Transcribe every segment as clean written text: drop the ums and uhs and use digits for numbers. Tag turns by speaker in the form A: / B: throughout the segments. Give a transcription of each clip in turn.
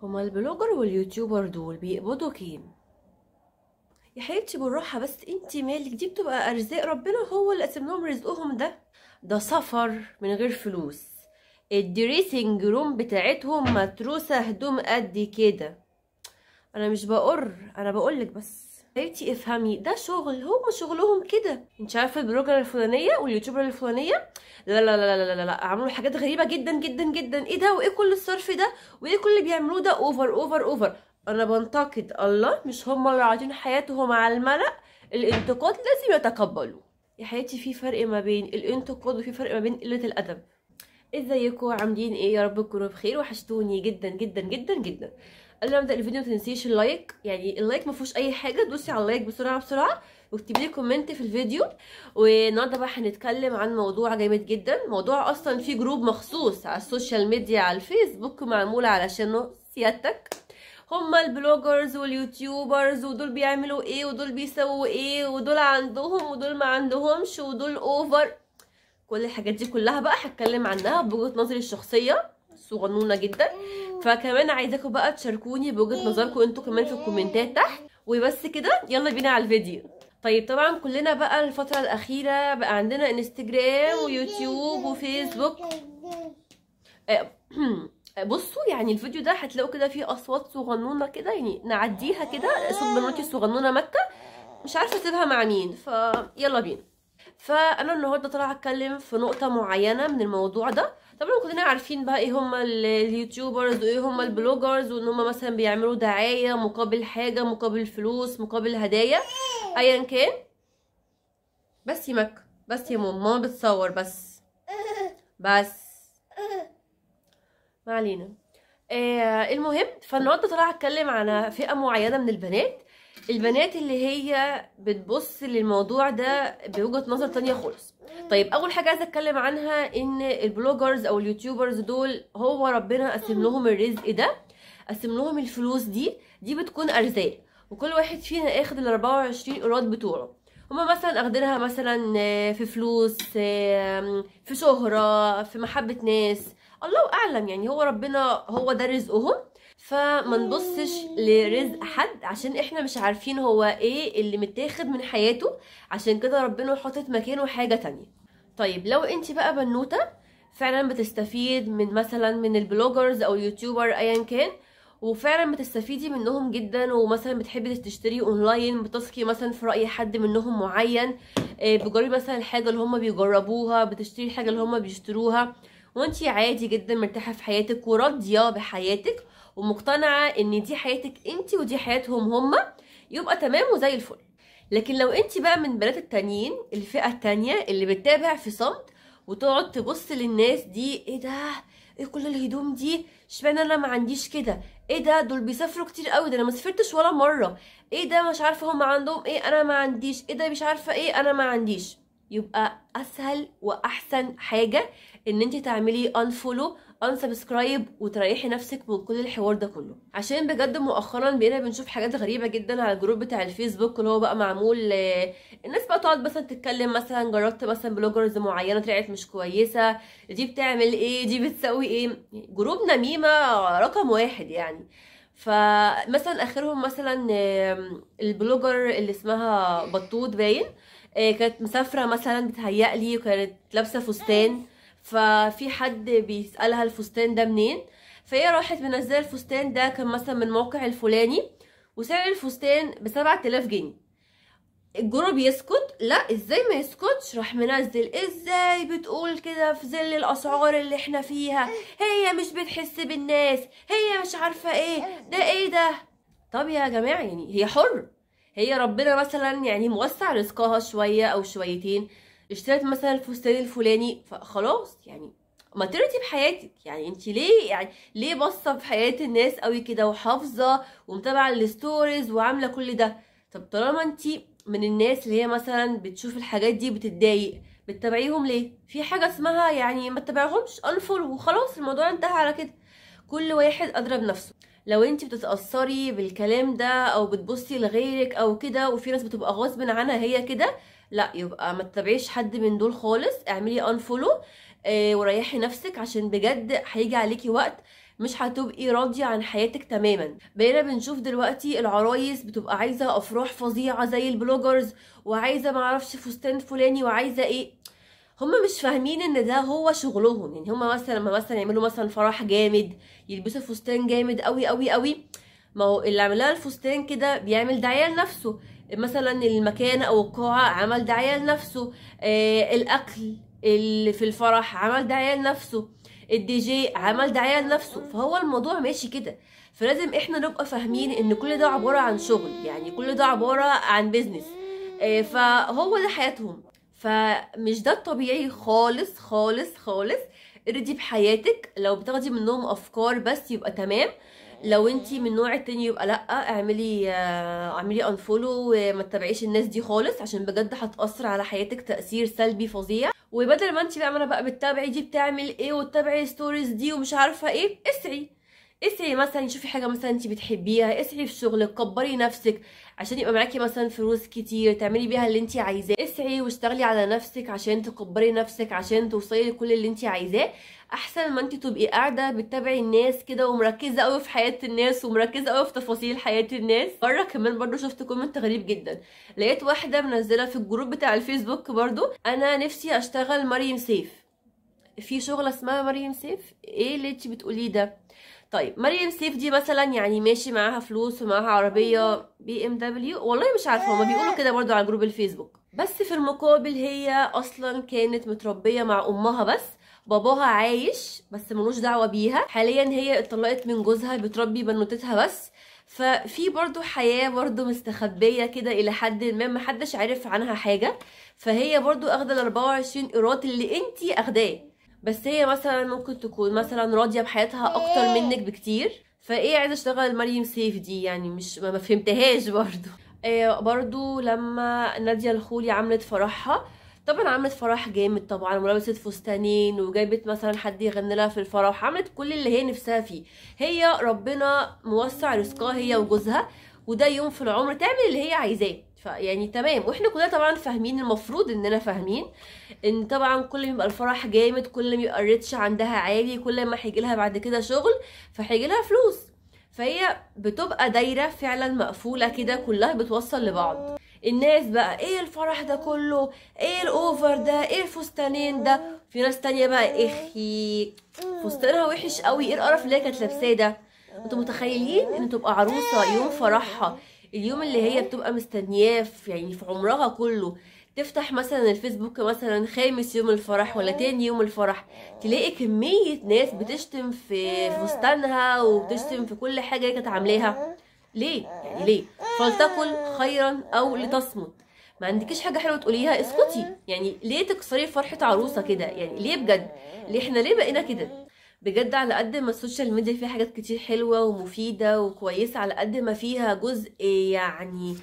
A: هما البلوجر واليوتيوبر دول بيقبضوا كام؟ يا حبيبتي بالراحه بس، انتي مالك؟ دي بتبقى ارزاق ربنا، هو اللي قسم لهم رزقهم. ده سفر من غير فلوس. الدريسنج روم بتاعتهم متروسه هدوم قد كده. انا مش بقر، انا بقولك بس حبيبتي افهمي، ده شغل، هم شغلهم كده. انت عارفه البلوجر الفلانيه واليوتيوبر الفلانيه لا لا لا لا لا لا عملوا حاجات غريبه جدا جدا جدا. ايه ده؟ وايه كل الصرف ده؟ وايه كل اللي بيعملوه ده؟ اوفر اوفر اوفر. انا بنتقد الله، مش هم اللي عايشين حياتهم على الملأ. الانتقاد لازم يتقبلوا. يا حياتي في فرق ما بين الانتقاد وفي فرق ما بين قله الادب. ازيكم عاملين ايه؟ يا رب تكونوا بخير، وحشتوني جدا جدا جدا جدا. قبل ما ابدا الفيديو متنسيش اللايك، يعني اللايك مفيهوش اي حاجه، دوسي على اللايك بسرعه بسرعه واكتبي لي كومنت في الفيديو. والنهارده بقى هنتكلم عن موضوع جامد جدا، موضوع اصلا في جروب مخصوص على السوشيال ميديا على الفيسبوك معمول علشانه سيادتك. هما البلوجرز واليوتيوبرز، ودول بيعملوا ايه ودول بيسووا ايه، ودول عندهم ودول ما عندهمش، ودول اوفر. كل الحاجات دي كلها بقى هتكلم عنها بوجهة نظري الشخصية صغنونة جدا. فكمان عايزاكم بقى تشاركوني بوجهة نظركم انتوا كمان في الكومنتات تحت. وبس كده، يلا بينا على الفيديو. طيب طبعا كلنا بقى الفترة الأخيرة بقى عندنا انستجرام ويوتيوب وفيسبوك. بصوا يعني الفيديو ده هتلاقوا كده فيه أصوات صغنونة كده، يعني نعديها كده، صوت بنوتي الصغنونة مكة، مش عارفة اسيبها مع مين، فيلا بينا. فانا النهارده طالعه اتكلم في نقطه معينه من الموضوع ده. طبعا كلنا عارفين بقى ايه هما اليوتيوبرز وايه هما البلوجرز، وان هما مثلا بيعملوا دعايه مقابل حاجه، مقابل فلوس، مقابل هدايا، ايا كان. بس يا مكة، بس يا ماما بتصور، بس ما علينا. المهم، فالنهارده طالعه اتكلم عن فئه معينه من البنات اللي هي بتبص للموضوع ده بوجهة نظر تانية خالص. طيب اول حاجة عايزة اتكلم عنها ان البلوجرز او اليوتيوبرز دول هو ربنا قسم لهم الرزق ده، قسم لهم الفلوس دي بتكون ارزاق، وكل واحد فينا اخد ال 24 ايراد بتوعه. هما مثلا اخدينها مثلا في فلوس، في شهرة، في محبة ناس، الله اعلم. يعني هو ربنا هو ده رزقهم، فما نبصش لرزق حد عشان احنا مش عارفين هو ايه اللي متاخد من حياته، عشان كده ربنا حاطط مكانه حاجة تانية. طيب لو انت بقى بنوتة فعلا بتستفيد من مثلا من البلوجرز او اليوتيوبر ايا كان، وفعلا بتستفيدي منهم جدا، ومثلا بتحبي تشتري اونلاين، بتثقي مثلا في رأي حد منهم معين، بتجربي مثلا الحاجة اللي هم بيجربوها، بتشتري الحاجة اللي هم بيشتروها، وانتي عادي جدا مرتاحة في حياتك وراضية بحياتك ومقتنعة ان دي حياتك انتي ودي حياتهم هما، يبقى تمام وزي الفل. لكن لو انتي بقى من بنات التانيين، الفئة التانية اللي بتتابع في صمت وتقعد تبص للناس دي، ايه ده؟ ايه كل الهدوم دي؟ اشمعنى انا ما عنديش كده؟ ايه ده؟ دول بيسافروا كتير قوي، ده انا ما سافرتش ولا مرة. ايه ده؟ مش عارفة هم عندهم ايه انا ما عنديش. ايه ده؟ مش عارفة ايه انا ما عنديش. يبقى اسهل واحسن حاجة ان انت تعملي انفولو انسبسكرايب وتريحي نفسك من كل الحوار ده كله. عشان بجد مؤخرا بقينا بنشوف حاجات غريبه جدا على الجروب بتاع الفيسبوك، اللي هو بقى معمول الناس بقى تقعد مثلا تتكلم، مثلا جربت مثلا بلوجرز معينه طلعت مش كويسه، دي بتعمل ايه، دي بتسوي ايه. جروب نميمه رقم واحد يعني. فمثلا اخرهم مثلا البلوجر اللي اسمها بطوط باين، كانت مسافره مثلا بتهيألي، وكانت لابسه فستان، ففي حد بيسألها الفستان ده منين، فهي راحت منزله الفستان ده كان مثلا من موقع الفلاني، وسعر الفستان ب7000 جنيه. الجروب يسكت؟ لا، ازاي ما يسكتش، راح منزل ازاي بتقول كده في ظل الاسعار اللي احنا فيها، هي مش بتحس بالناس، هي مش عارفه ايه ده، ايه ده. طب يا جماعه يعني هي حر، هي ربنا مثلا يعني موسع رزقها شويه او شويتين، اشترت مثلا الفستان الفلاني، فخلاص يعني ما ترضي بحياتك. يعني انت ليه يعني ليه باصه في حياه الناس قوي كده وحافظه ومتابعه الستوريز وعامله كل ده؟ طب طالما انت من الناس اللي هي مثلا بتشوف الحاجات دي بتتضايق، بتتابعيهم ليه؟ في حاجه اسمها يعني ما تتابعهمش، انفولو وخلاص، الموضوع انتهى على كده. كل واحد ادرى بنفسه. لو انت بتتأثري بالكلام ده او بتبصي لغيرك او كده، وفي ناس بتبقى غصب عنها هي كده، لا يبقى ما تتابعيش حد من دول خالص، اعملي انفولو وريحي نفسك، عشان بجد هيجي عليكي وقت مش هتبقي راضية عن حياتك تماما. بقينا بنشوف دلوقتي العرايس بتبقى عايزة افراح فظيعة زي البلوجرز، وعايزة معرفش فستان فلاني وعايزة ايه. هما مش فاهمين ان ده هو شغلهم. يعني هما مثلا لما مثلا يعملوا مثلا فرح جامد، يلبسوا فستان جامد قوي قوي قوي، ما هو اللي عملها الفستان كده بيعمل دعاية لنفسه. مثلا المكان او القاعة عمل دعاية لنفسه، الاكل اللي في الفرح عمل دعاية لنفسه، الدي جي عمل دعاية لنفسه. فهو الموضوع ماشي كده. فلازم احنا نبقى فاهمين ان كل ده عبارة عن شغل، يعني كل ده عبارة عن بيزنس. فهو ده حياتهم. فمش ده الطبيعي خالص خالص خالص. ارضي بحياتك. لو بتاخدي منهم افكار بس يبقى تمام، لو انتي من النوع التاني يبقى لا، اعملي انفولو وما تتابعيش الناس دي خالص، عشان بجد هتأثر على حياتك تأثير سلبي فظيع. وبدل ما انتي بقى بتتابعي دي بتعمل ايه وتتابعي ستوريز دي ومش عارفه ايه، اسعي مثلا شوفي حاجه مثلا انت بتحبيها، اسعي في شغلك، كبري نفسك عشان يبقى معاكي مثلا فلوس كتير تعملي بيها اللي انت عايزاه. اسعي واشتغلي على نفسك عشان تكبري نفسك، عشان توصلي لكل اللي انت عايزاه، احسن ما انت تبقي قاعده بتتابعي الناس كده ومركزه قوي في حياه الناس ومركزه قوي في تفاصيل حياه الناس. مره كمان برضو شفت كومنت غريب جدا، لقيت واحده منزله في الجروب بتاع الفيسبوك برضو: انا نفسي اشتغل مريم سيف. في شغله اسمها مريم سيف؟ ايه اللي انت بتقوليه ده؟ طيب مريم سيف دي مثلا يعني ماشي معاها فلوس ومعاها عربيه BMW، والله مش عارفه، هما بيقولوا كده برضو على جروب الفيسبوك. بس في المقابل هي اصلا كانت متربيه مع امها بس، باباها عايش بس ملوش دعوه بيها. حاليا هي اتطلقت من جوزها، بتربي بنوتتها بس. ففي برضو حياه برضو مستخبيه كده الى حد ما، محدش عارف عنها حاجه. فهي برضو اخده ال 24 قيراط اللي انتي اخداه، بس هي مثلا ممكن تكون مثلا راضيه بحياتها اكتر منك بكتير. فايه عايزه اشتغل مريم سيف دي؟ يعني مش ما فهمتهاش برضو. برضو لما نادية الخولي عملت فرحها، طبعا عملت فرح جامد طبعا، ولبست فستانين وجايبت مثلا حد يغني لها في الفرح، عملت كل اللي هي نفسها فيه. هي ربنا موسع رزقها هي وجوزها، وده يوم في العمر تعمل اللي هي عايزاه. فيعني تمام. واحنا كلنا طبعا فاهمين، المفروض اننا فاهمين ان طبعا كل ما يبقى الفرح جامد، كل ما يبقى الريتش عندها عالي، كل ما هيجي لها بعد كده شغل فهيجي لها فلوس. فهي بتبقى دايره فعلا مقفوله كده، كلها بتوصل لبعض. الناس بقى: ايه الفرح ده كله؟ ايه الاوفر ده؟ ايه الفستانين ده؟ في ناس تانية بقى: اخي فستانها وحش قوي، ايه القرف اللي هي كانت لابساه ده؟ انتوا متخيلين ان تبقى عروسه يوم فرحها، اليوم اللي هي بتبقى مستنياه يعني في عمرها كله، تفتح مثلا الفيسبوك مثلا خامس يوم الفرح ولا تاني يوم الفرح، تلاقي كمية ناس بتشتم في فستانها وبتشتم في كل حاجة هي كانت عاملاها. ليه؟ يعني ليه؟ فلتقل خيرا او لتصمت. ما عندكيش حاجة حلوة تقوليها؟ اسكتي. يعني ليه تكسري فرحة عروسة كده؟ يعني ليه بجد؟ احنا ليه بقينا كده؟ بجد على قد ما السوشيال ميديا فيها حاجات كتير حلوة ومفيدة وكويسة، على قد ما فيها جزء يعني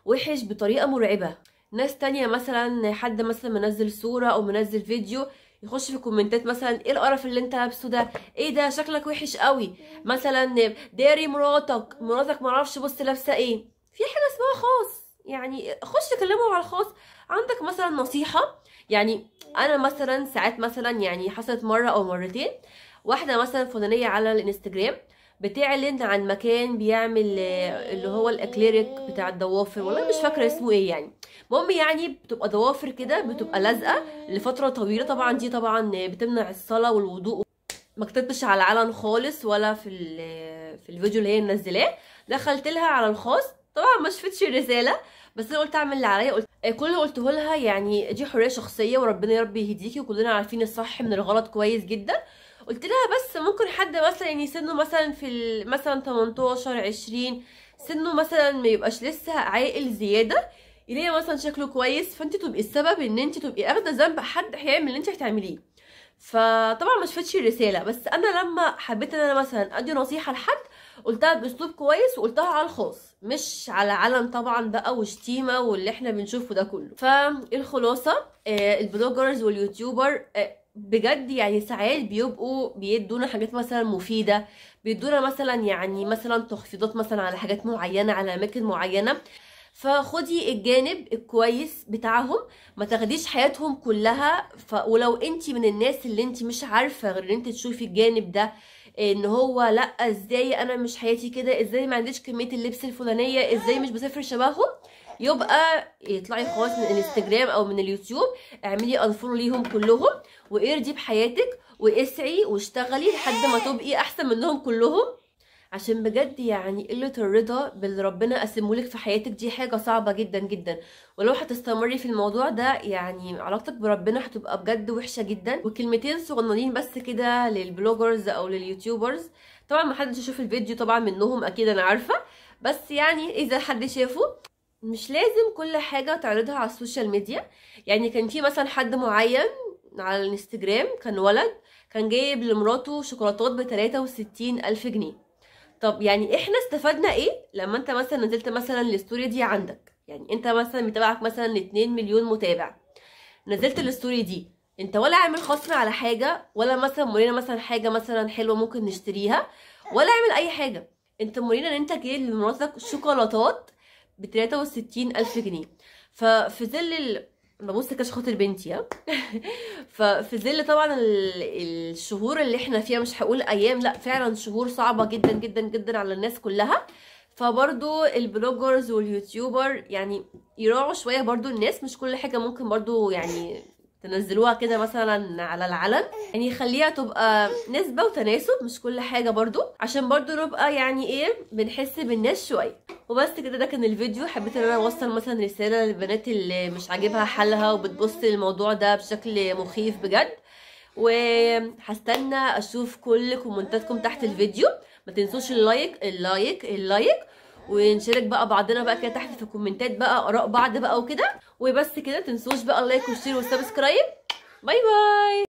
A: وحش بطريقة مرعبة. ناس تانية مثلا حد مثلا منزل صورة او منزل فيديو، يخش في كومنتات مثلا: ايه القرف اللي انت لابسه ده؟ ايه ده؟ شكلك وحش قوي. مثلا داري مراتك معرفش بص لابسه ايه. في حاجه اسمها خاص، يعني خش كلمهم على الخاص. عندك مثلا نصيحه، يعني انا مثلا ساعات مثلا يعني حصلت مره او مرتين، واحده مثلا فلانيه على الانستجرام بتعلن عن مكان بيعمل اللي هو الاكليريك بتاع الضوافر، والله مش فاكره اسمه ايه يعني. المهم يعني بتبقى ضوافر كده بتبقى لازقه لفتره طويله، طبعا دي طبعا بتمنع الصلاه والوضوء. ما كتبتش على العلن خالص ولا في الفيديو اللي هي منزلاه، دخلت لها على الخاص، طبعا ما شفتش الرساله، بس انا قلت اعمل اللي عليا. قلت كل اللي قلته لها يعني دي حريه شخصيه وربنا يا رب يهديكي، وكلنا عارفين الصح من الغلط كويس جدا. قلت لها بس ممكن حد مثلا يعني سنه مثلا في مثلا 18 20، سنه مثلا ما يبقاش لسه عاقل زياده، يلاقي مثلا شكله كويس، فانت تبقي السبب ان انت تبقي اخده ذنب حد هيعمل اللي انت هتعمليه. فطبعا ما شفتش الرساله، بس انا لما حبيت ان انا مثلا ادي نصيحه لحد قلتها باسلوب كويس وقلتها على الخاص، مش على علن طبعا بقى وشتيمه واللي احنا بنشوفه ده كله. فالخلاصه البلوجرز واليوتيوبر بجد يعني ساعات بيبقوا بيدونا حاجات مثلا مفيده، بيدونا مثلا يعني مثلا تخفيضات مثلا على حاجات معينه على اماكن معينه. فخدي الجانب الكويس بتاعهم، ما تاخديش حياتهم كلها. ولو انت من الناس اللي انت مش عارفه غير ان انت تشوفي الجانب ده ان هو لا ازاي انا مش حياتي كده، ازاي ما عنديش كميه اللبس الفلانيه، ازاي مش بسافر شبههم، يبقى يطلعي خلاص من الانستجرام او من اليوتيوب، اعملي انفولو ليهم كلهم، وارضي بحياتك واسعي واشتغلي لحد ما تبقي احسن منهم كلهم. عشان بجد يعني قلة الرضا باللي ربنا قسمهولك في حياتك دي حاجة صعبة جدا جدا، ولو هتستمري في الموضوع ده يعني علاقتك بربنا هتبقى بجد وحشة جدا. وكلمتين صغننين بس كده للبلوجرز او لليوتيوبرز، طبعا ما حدش يشوف الفيديو طبعا منهم اكيد انا عارفة، بس يعني اذا حد شافه، مش لازم كل حاجة تعرضها على السوشيال ميديا. يعني كان في مثلا حد معين على الانستجرام، كان ولد كان جايب لمراته شوكولاتات ب63,000 جنيه. طب يعني احنا استفدنا ايه لما انت مثلا نزلت مثلا الستوري دي عندك؟ يعني انت مثلا متابعك مثلا 2 مليون متابع، نزلت الستوري دي، انت ولا عامل خصم على حاجة، ولا مثلا مورينا مثلا حاجة مثلا حلوة ممكن نشتريها، ولا عامل اي حاجة. انت مورينا ان انت جايب لمراتك شوكولاتات ب63,000 جنيه. ففي ظل ببص كاش خاطر بنتي ها ففي ظل طبعا الشهور اللي احنا فيها، مش هقول ايام، لا فعلا شهور صعبة جدا جدا جدا على الناس كلها، فبرضو البلوجرز واليوتيوبر يعني يراعوا شوية برضو الناس، مش كل حاجة ممكن برضو يعني تنزلوها كده مثلا على العلن، يعني خليها تبقى نسبة وتناسب، مش كل حاجة برضو، عشان برضو نبقى يعني ايه بنحس بالناس شوية. وبس كده، ده كان الفيديو. حبيت ان انا اوصل مثلا رسالة للبنات اللي مش عاجبها حالها وبتبص للموضوع ده بشكل مخيف بجد. وهستنى اشوف كل كومنتاتكم تحت الفيديو. ما تنسوش اللايك، ونشارك بقى بعضنا بقى كده تحت في الكومنتات بقى اراء بعض بقى وكده. وبس كده، تنسوش بقى اللايك والشير والسبسكرايب. باي باي.